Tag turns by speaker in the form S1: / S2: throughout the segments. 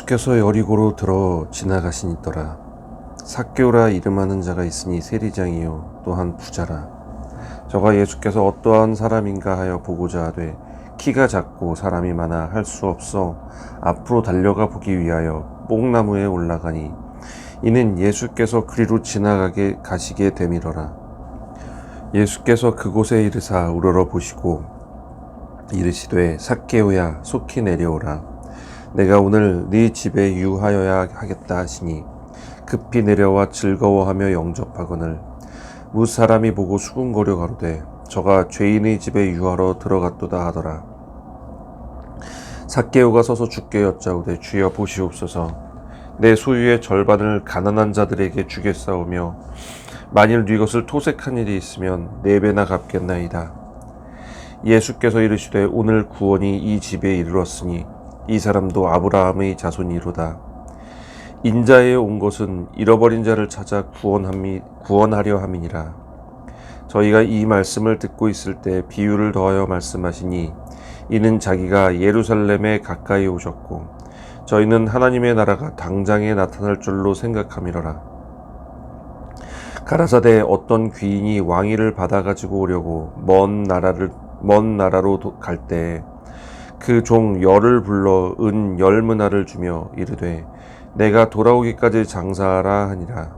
S1: 예수께서 여리고로 들어 지나가시니더라. 삭개오라 이름하는 자가 있으니 세리장이요 또한 부자라. 저가 예수께서 어떠한 사람인가 하여 보고자 하되 키가 작고 사람이 많아 할 수 없어 앞으로 달려가 보기 위하여 뽕나무에 올라가니 이는 예수께서 그리로 지나가게 가시게 되밀어라. 예수께서 그곳에 이르사 우러러 보시고 이르시되 삭개오야 속히 내려오라. 내가 오늘 네 집에 유하여야 하겠다 하시니 급히 내려와 즐거워하며 영접하거늘 무사람이 보고 수군거려 가로되 저가 죄인의 집에 유하러 들어갔도다 하더라. 삭개오가 서서 주께 여짜오되 주여 보시옵소서. 내 소유의 절반을 가난한 자들에게 주겠사오며 만일 네 것을 토색한 일이 있으면 4배나 갚겠나이다. 예수께서 이르시되 오늘 구원이 이 집에 이르렀으니 이 사람도 아브라함의 자손이로다. 인자에 온 것은 잃어버린 자를 찾아 구원하려 함이니라. 저희가 이 말씀을 듣고 있을 때 비유를 더하여 말씀하시니 이는 자기가 예루살렘에 가까이 오셨고 저희는 하나님의 나라가 당장에 나타날 줄로 생각함이러라. 가라사대 어떤 귀인이 왕위를 받아가지고 오려고 먼 나라로 갈 때 그 종 열을 불러 은 10문화를 주며 이르되 내가 돌아오기까지 장사하라 하니라.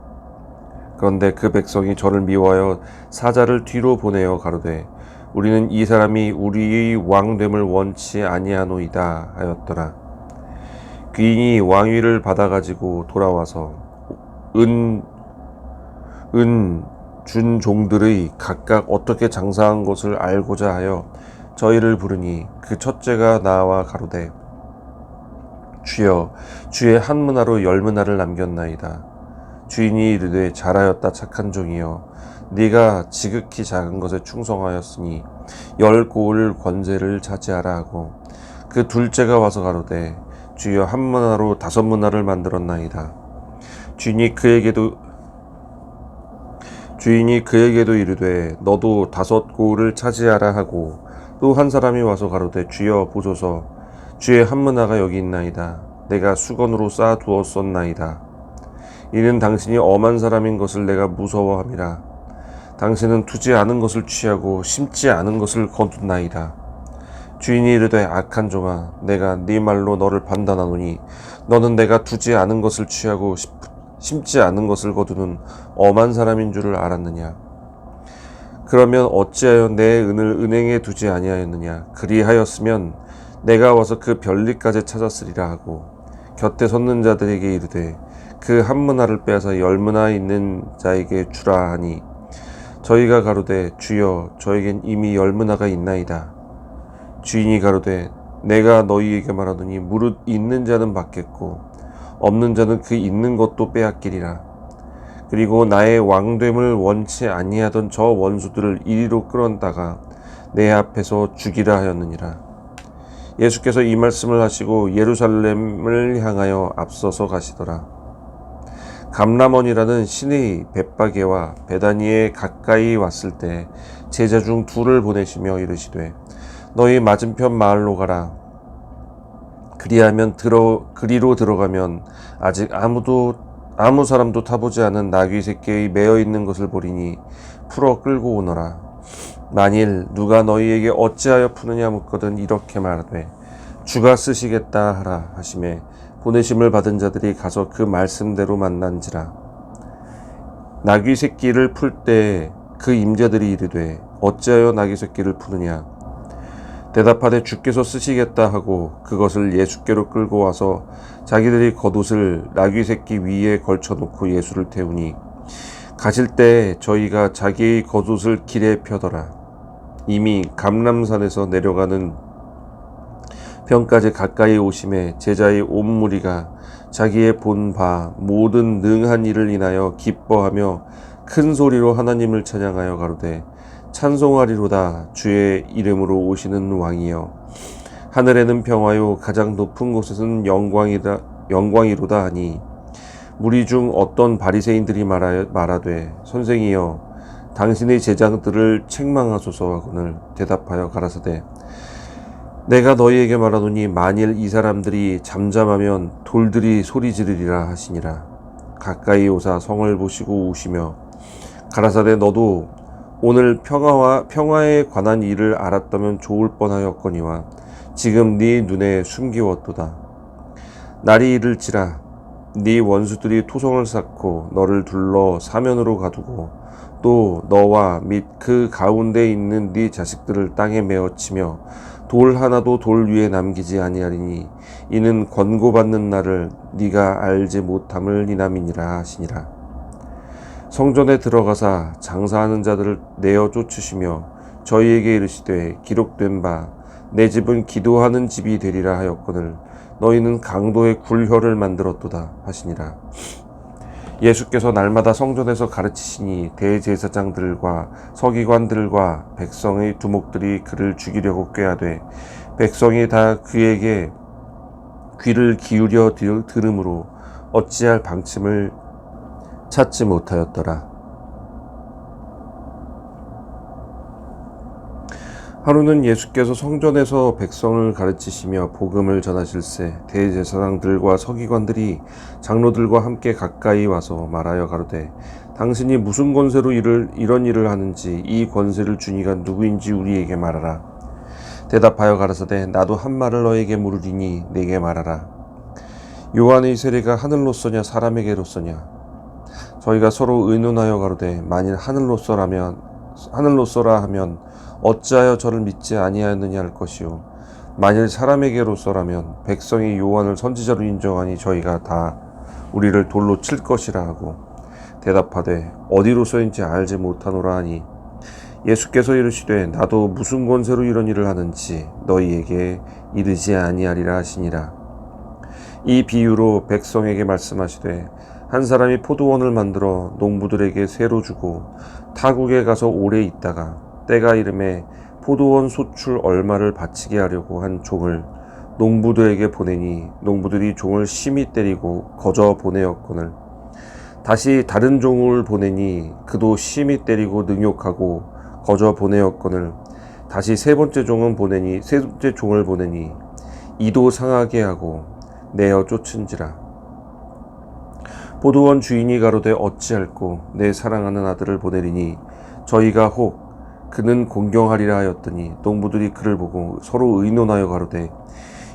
S1: 그런데 그 백성이 저를 미워하여 사자를 뒤로 보내어 가로되 우리는 이 사람이 우리의 왕됨을 원치 아니하노이다 하였더라. 귀인이 왕위를 받아가지고 돌아와서 은 준 종들의 각각 어떻게 장사한 것을 알고자 하여 저희를 부르니 그 첫째가 나와 가로되 주여 주의 한 문화로 10문화를 남겼나이다. 주인이 이르되 잘하였다 착한 종이여 네가 지극히 작은 것에 충성하였으니 10고을 권세를 차지하라 하고 그 둘째가 와서 가로되 주여 한 문화로 5문화를 만들었나이다. 주인이 그에게도 이르되 너도 5고을을 차지하라 하고 또 한 사람이 와서 가로되 주여 보소서 주의 한 문화가 여기 있나이다. 내가 수건으로 쌓아 두었었나이다. 이는 당신이 엄한 사람인 것을 내가 무서워함이라. 당신은 투지 않은 것을 취하고 심지 않은 것을 거둔나이다. 주인이 이르되 악한 종아 내가 네 말로 너를 판단하노니 너는 내가 두지 않은 것을 취하고 심지 않은 것을 거두는 엄한 사람인 줄을 알았느냐. 그러면 어찌하여 내 은을 은행에 두지 아니하였느냐. 그리하였으면 내가 와서 그 별리까지 찾았으리라 하고 곁에 섰는 자들에게 이르되 그 한 문화를 빼앗아 10문화 있는 자에게 주라 하니 저희가 가로되 주여 저에겐 이미 10문화가 있나이다. 주인이 가로되 내가 너희에게 말하노니 무릇 있는 자는 받겠고 없는 자는 그 있는 것도 빼앗기리라. 그리고 나의 왕됨을 원치 아니하던 저 원수들을 이리로 끌어다가 내 앞에서 죽이라 하였느니라. 예수께서 이 말씀을 하시고 예루살렘을 향하여 앞서서 가시더라. 감람원이라는 신의 벳바게와 베다니에 가까이 왔을 때 제자 중 2를 보내시며 이르시되 너희 맞은편 마을로 가라. 그리하면 그리로 들어가면 아직 아무 사람도 타보지 않은 나귀 새끼의 매어 있는 것을 보리니 풀어 끌고 오너라. 만일 누가 너희에게 어찌하여 푸느냐 묻거든 이렇게 말하되 주가 쓰시겠다 하라 하시매 보내심을 받은 자들이 가서 그 말씀대로 만난지라. 나귀 새끼를 풀 때 그 임자들이 이르되 어찌하여 나귀 새끼를 푸느냐. 대답하되 주께서 쓰시겠다 하고 그것을 예수께로 끌고 와서 자기들이 겉옷을 나귀 새끼 위에 걸쳐놓고 예수를 태우니 가실 때 저희가 자기의 겉옷을 길에 펴더라. 이미 감람산에서 내려가는 편까지 가까이 오심에 제자의 온 무리가 자기의 본 바 모든 능한 일을 인하여 기뻐하며 큰 소리로 하나님을 찬양하여 가로되 찬송하리로다 주의 이름으로 오시는 왕이여 하늘에는 평화요 가장 높은 곳에서는 영광이로다 하니 무리 중 어떤 바리새인들이 말하되 선생이여 당신의 제자들을 책망하소서 하거늘 대답하여 가라사대 내가 너희에게 말하노니 만일 이 사람들이 잠잠하면 돌들이 소리 지르리라 하시니라. 가까이 오사 성을 보시고 우시며 가라사대 너도 오늘 평화에 관한 일을 알았다면 좋을 뻔하였거니와 지금 네 눈에 숨기웠도다. 날이 이를지라 네 원수들이 토성을 쌓고 너를 둘러 사면으로 가두고 또 너와 및 그 가운데 있는 네 자식들을 땅에 메어치며 돌 하나도 돌 위에 남기지 아니하리니 이는 권고받는 날을 네가 알지 못함을 이남이니라 하시니라. 성전에 들어가사 장사하는 자들을 내어 쫓으시며 저희에게 이르시되 기록된 바 내 집은 기도하는 집이 되리라 하였거늘 너희는 강도의 굴혈을 만들었도다 하시니라. 예수께서 날마다 성전에서 가르치시니 대제사장들과 서기관들과 백성의 두목들이 그를 죽이려고 꾀하되 백성이 다 그에게 귀를 기울여 들으므로 어찌할 방침을 찾지 못하였더라. 하루는 예수께서 성전에서 백성을 가르치시며 복음을 전하실세 대제사장들과 서기관들이 장로들과 함께 가까이 와서 말하여 가로되 당신이 무슨 권세로 이런 일을 하는지 이 권세를 준 이가 누구인지 우리에게 말하라. 대답하여 가라사대 나도 한 말을 너에게 물으리니 내게 말하라. 요한의 세례가 하늘로서냐 사람에게로서냐. 저희가 서로 의논하여 가로되 만일 하늘로서라 하면 어찌하여 저를 믿지 아니하였느냐 할 것이요 만일 사람에게로서라면 백성이 요한을 선지자로 인정하니 저희가 다 우리를 돌로 칠 것이라 하고 대답하되 어디로서인지 알지 못하노라 하니 예수께서 이르시되 나도 무슨 권세로 이런 일을 하는지 너희에게 이르지 아니하리라 하시니라. 이 비유로 백성에게 말씀하시되 한 사람이 포도원을 만들어 농부들에게 새로 주고 타국에 가서 오래 있다가 때가 이름에 포도원 소출 얼마를 바치게 하려고 한 종을 농부들에게 보내니 농부들이 종을 심히 때리고 거저 보내었거늘 다시 다른 종을 보내니 그도 심히 때리고 능욕하고 거저 보내었거늘 다시 세 번째 종을 보내니 이도 상하게 하고 내어 쫓은지라. 포도원 주인이 가로되 어찌할꼬 내 사랑하는 아들을 보내리니 저희가 혹 그는 공경하리라 하였더니 농부들이 그를 보고 서로 의논하여 가로되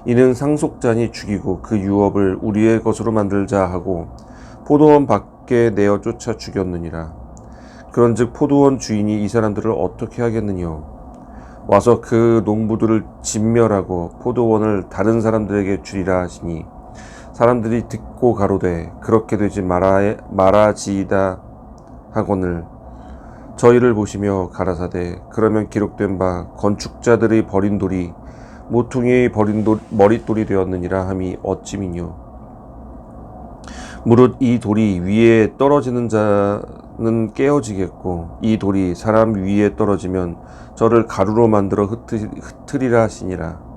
S1: 이는 상속자니 죽이고 그 유업을 우리의 것으로 만들자 하고 포도원 밖에 내어 쫓아 죽였느니라. 그런즉 포도원 주인이 이 사람들을 어떻게 하겠느냐. 와서 그 농부들을 진멸하고 포도원을 다른 사람들에게 주리라 하시니 사람들이 듣고 가로되 그렇게 되지 말아지이다 하거늘 저희를 보시며 가라사대 그러면 기록된 바 건축자들이 버린 돌이 모퉁이의 버린 머릿돌이 되었느니라 함이 어찌미뇨. 무릇 이 돌이 위에 떨어지는 자는 깨어지겠고 이 돌이 사람 위에 떨어지면 저를 가루로 만들어 흩으리라 하시니라.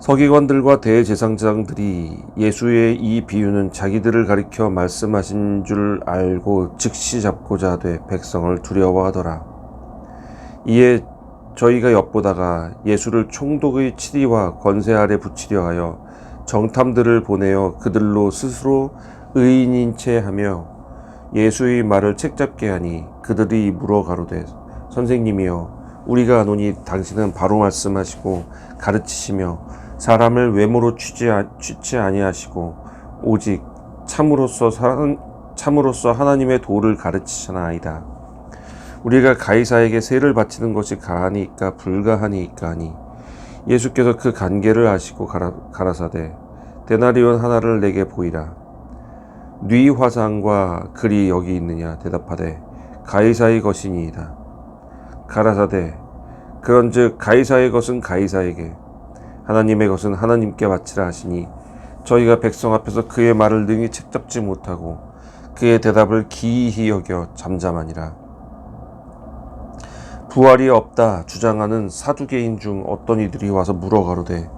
S1: 서기관들과 대제사장들이 예수의 이 비유는 자기들을 가리켜 말씀하신 줄 알고 즉시 잡고자 하되 백성을 두려워하더라. 이에 저희가 엿보다가 예수를 총독의 치리와 권세 아래 붙이려 하여 정탐들을 보내어 그들로 스스로 의인인 채 하며 예수의 말을 책잡게 하니 그들이 물어 가로되 선생님이여 우리가 아노니 당신은 바로 말씀하시고 가르치시며 사람을 외모로 취치 아니하시고 오직 참으로서 하나님의 도를 가르치시나이다. 우리가 가이사에게 세를 바치는 것이 가하니까 불가하니까 하니 예수께서 그 관계를 아시고 가라사대 데나리온 하나를 내게 보이라. 네 화상과 글이 여기 있느냐. 대답하되 가이사의 것이니이다. 가라사대 그런즉 가이사의 것은 가이사에게 하나님의 것은 하나님께 바치라 하시니 저희가 백성 앞에서 그의 말을 능히 책잡지 못하고 그의 대답을 기이히 여겨 잠잠하니라. 부활이 없다 주장하는 사두개인 중 어떤 이들이 와서 물어 가로되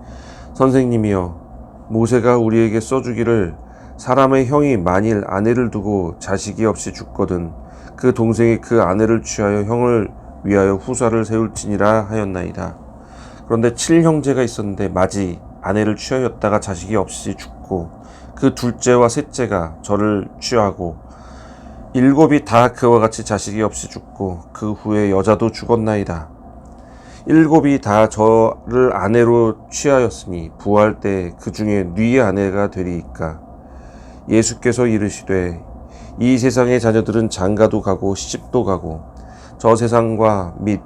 S1: 선생님이여 모세가 우리에게 써주기를 사람의 형이 만일 아내를 두고 자식이 없이 죽거든 그 동생이 그 아내를 취하여 형을 위하여 후사를 세울지니라 하였나이다. 그런데 7형제가 있었는데 마지 아내를 취하였다가 자식이 없이 죽고 그 둘째와 셋째가 저를 취하고 7이 다 그와 같이 자식이 없이 죽고 그 후에 여자도 죽었나이다. 7이 다 저를 아내로 취하였으니 부활 때 그 중에 네 아내가 되리이까. 예수께서 이르시되 이 세상의 자녀들은 장가도 가고 시집도 가고 저 세상과 및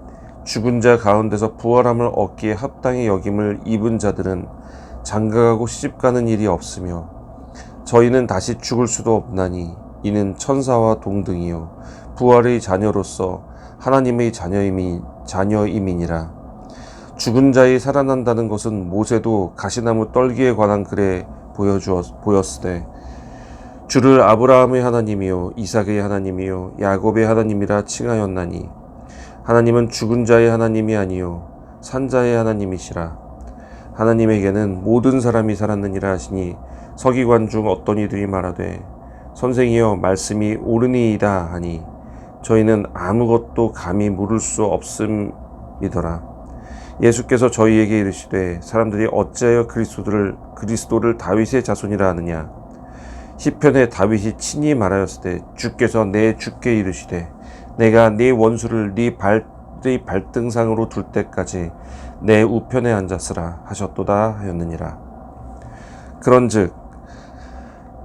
S1: 죽은 자 가운데서 부활함을 얻기에 합당히 여김을 입은 자들은 장가가고 시집가는 일이 없으며 저희는 다시 죽을 수도 없나니 이는 천사와 동등이요 부활의 자녀로서 하나님의 자녀임이니라. 죽은 자의 살아난다는 것은 모세도 가시나무 떨기에 관한 글에 보였으되 주를 아브라함의 하나님이요 이삭의 하나님이요 야곱의 하나님이라 칭하였나니 하나님은 죽은 자의 하나님이 아니요 산자의 하나님이시라. 하나님에게는 모든 사람이 살았느니라 하시니 서기관 중 어떤 이들이 말하되 선생이여 말씀이 옳으니이다 하니 저희는 아무것도 감히 물을 수 없음이더라. 예수께서 저희에게 이르시되 사람들이 어찌하여 그리스도를 다윗의 자손이라 하느냐. 시편에 다윗이 친히 말하였으되 주께서 내 주께 이르시되 내가 네 원수를 네 발등상으로 둘 때까지 내 우편에 앉았으라 하셨도다 하였느니라. 그런즉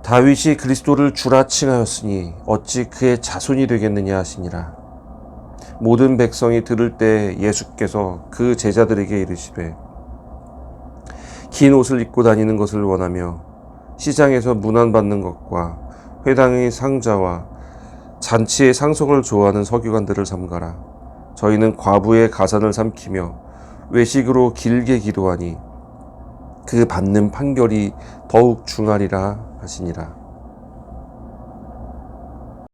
S1: 다윗이 그리스도를 주라 칭하였으니 어찌 그의 자손이 되겠느냐 하시니라. 모든 백성이 들을 때 예수께서 그 제자들에게 이르시되 긴 옷을 입고 다니는 것을 원하며 시장에서 문안받는 것과 회당의 상자와 잔치의 상속을 좋아하는 서기관들을 삼가라. 저희는 과부의 가산을 삼키며 외식으로 길게 기도하니 그 받는 판결이 더욱 중하리라 하시니라.